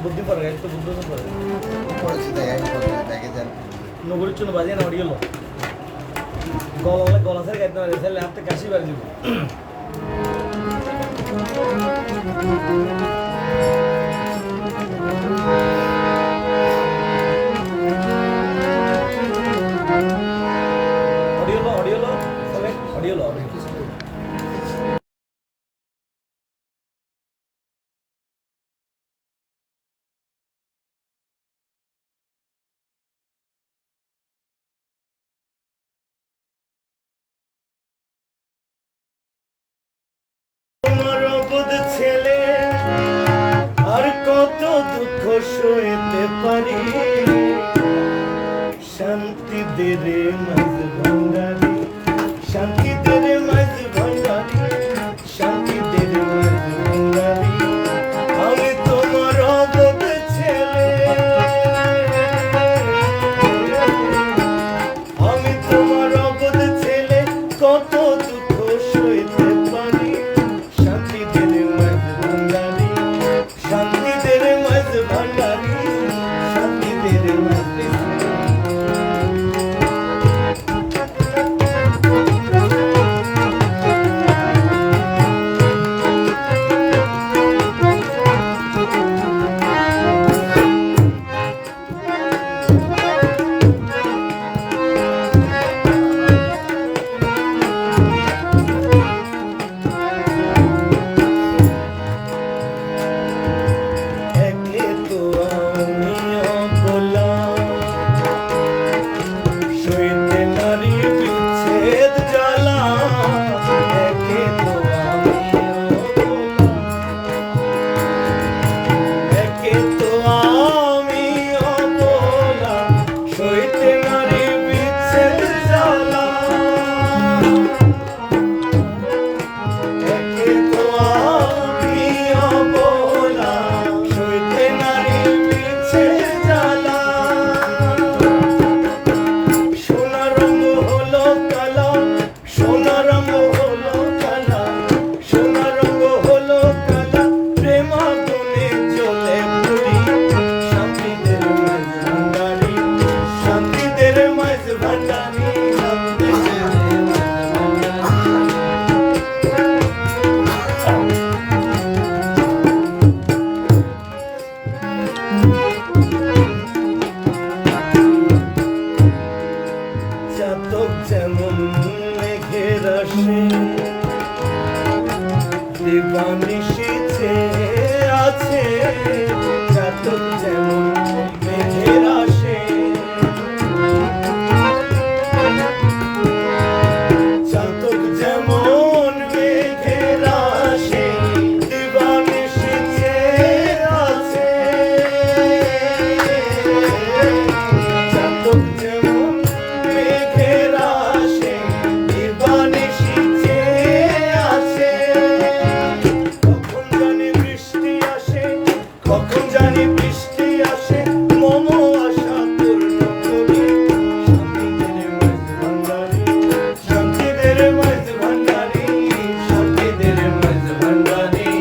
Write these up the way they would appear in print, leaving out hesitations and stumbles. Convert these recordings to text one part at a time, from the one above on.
বুদ্ধি পড়ে একটু বুদ্ধি পড়ে পড়েছি তাই আমি দেখে যান নগরীর জন্য বাজিয়ে না গেল গলা ছেড়ে গাইতে পারে ছেলে হাতে কাশি বাড়ি দিব অডিও লো ছেলে আর কত দুঃখ সইতে পারি শান্তি দেরে মাঝ ভান্ডারি শান্তি দেরে মাঝ ভান্ডারি শান্তি দেরে মাঝ ভান্ডারি আমি তোমার অবদ ছেলে আমি তোমার অবদ ছেলে কত দুঃখ সইতে পারি শান্তি দেরে মাঝ ভান্ডারি শান্তি দেরে মাঝ ভান্ডারি শান্তি দেরে মাঝ একে তো আমি অবলা সইতে নারী বিচ্ছেদ জ্বালা একে তো আমি অবলা একে তো আমি অবলা সইতে নারী বিচ্ছেদ জ্বালা একে তো আমি অবলা সইতে নারী বিচ্ছেদ জ্বালা সোনা রঙ হলো কালা সোনা রঙ হলো কালা সোনা রঙ হলো কালা প্রেম আগুনে জ্বলে পুরি শান্তিদের মাঝ ভান্ডারি শান্তিদের মাঝ ভান্ডারি চাতক যেমন মেঘের আসে দিবানিশিছে আছে চাতক যেমন মেঘের আসে চাতক যেমন মেঘের আসে দিবানিশিছে আছে চাতক যেমন মেঘের আসে দিবানিশিছে আছে কখন জানি বৃষ্টি আসে কখন জানি বৃষ্টি আসে মম আশা পূর্ণ করি শান্তিদের মাঝ ভান্ডারি শান্তিদের মাঝ ভান্ডারি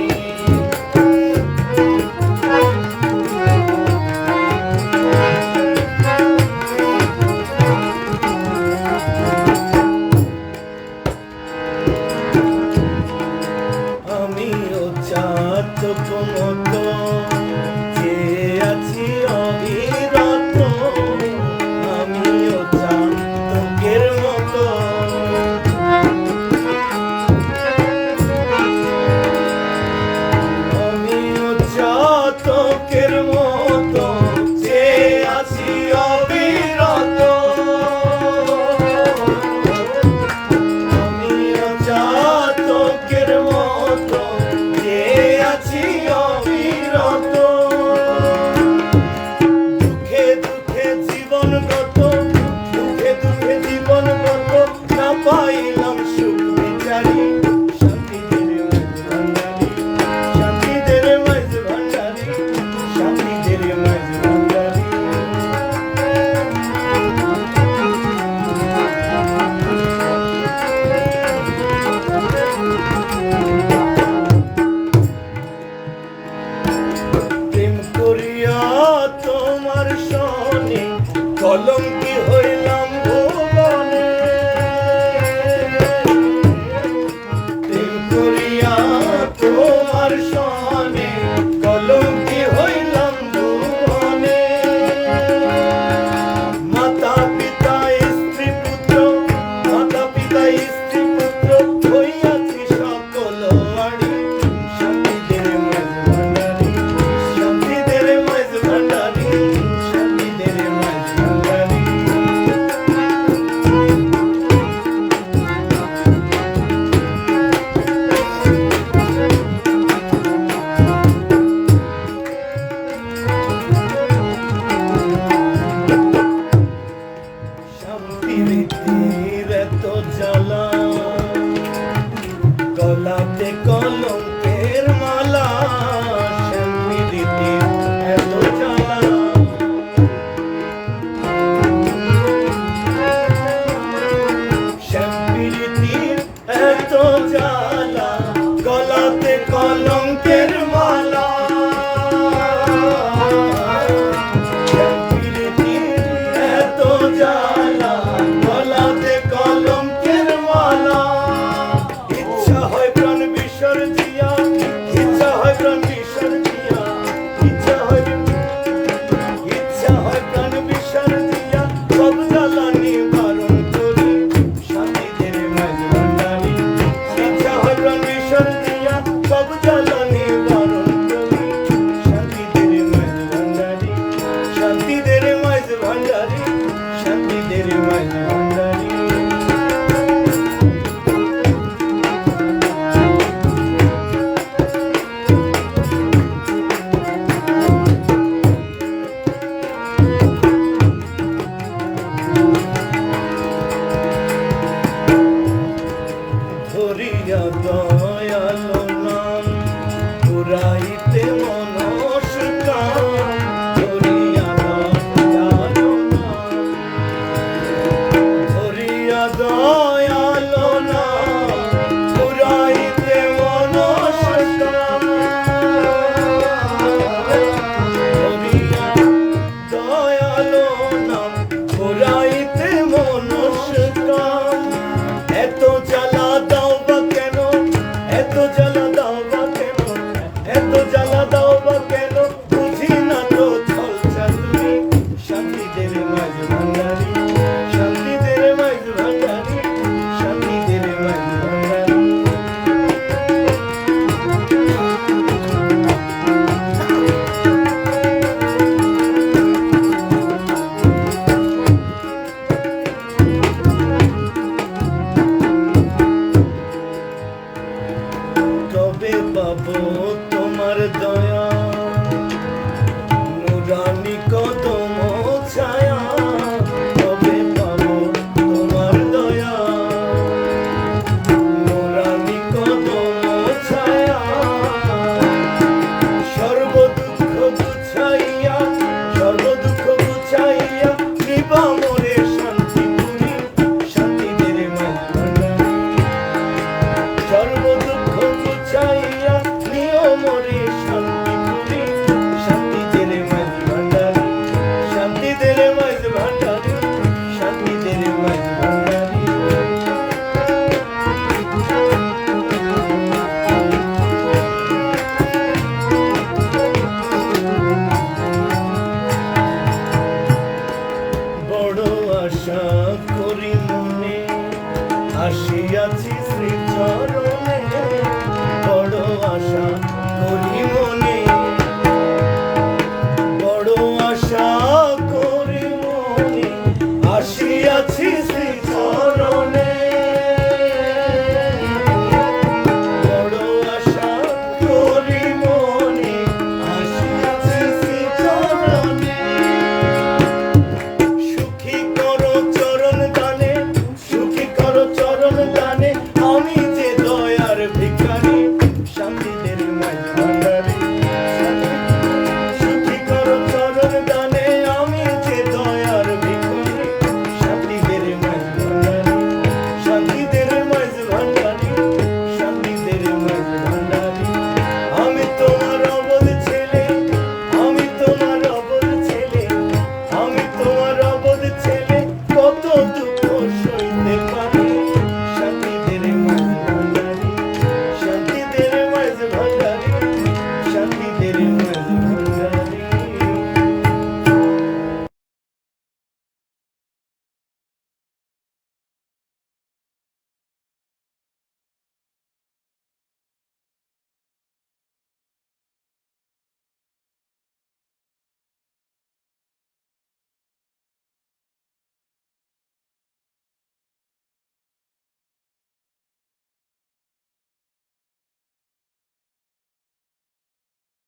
আমিও চাতক মতো যে আছি অবিরত আমিও চাতকের মতো আমিও চাতকের মতো যে আছি অবিরত আমিও চাতকের মতো যে আছি অবিরত কলঙ্কি হইলাম